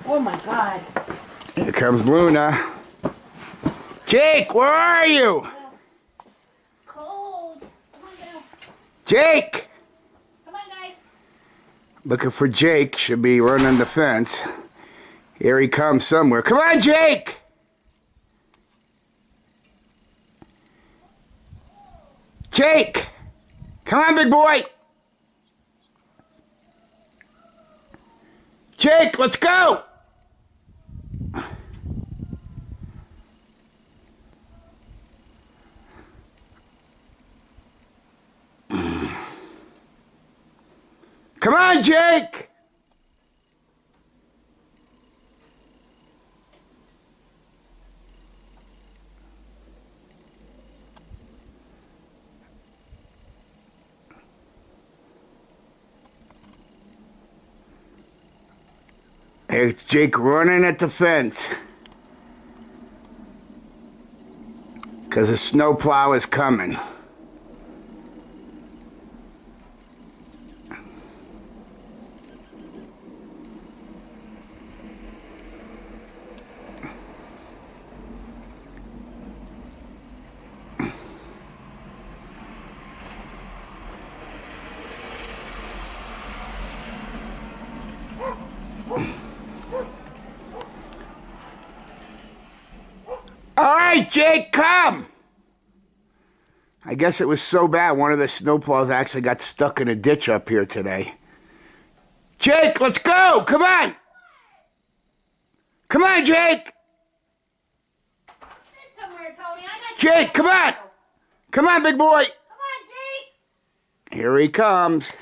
Oh my God. Here comes Luna. Jake, where are you? Cold. Come on, Bill. Jake! Come on, guys. Looking for Jake. Should be running the fence. Here he comes somewhere. Come on, Jake! Jake! Come on, big boy! Jake, let's go! Come on, Jake! There's Jake running at the fence. Because the snowplow is coming. All right, Jake, come! I guess it was so bad one of the snowplows actually got stuck in a ditch up here today. Jake, let's go! Come on! Come on, Jake! Sit somewhere, Tony. I got Jake, come on! Come on, big boy! Come on, Jake. Here he comes.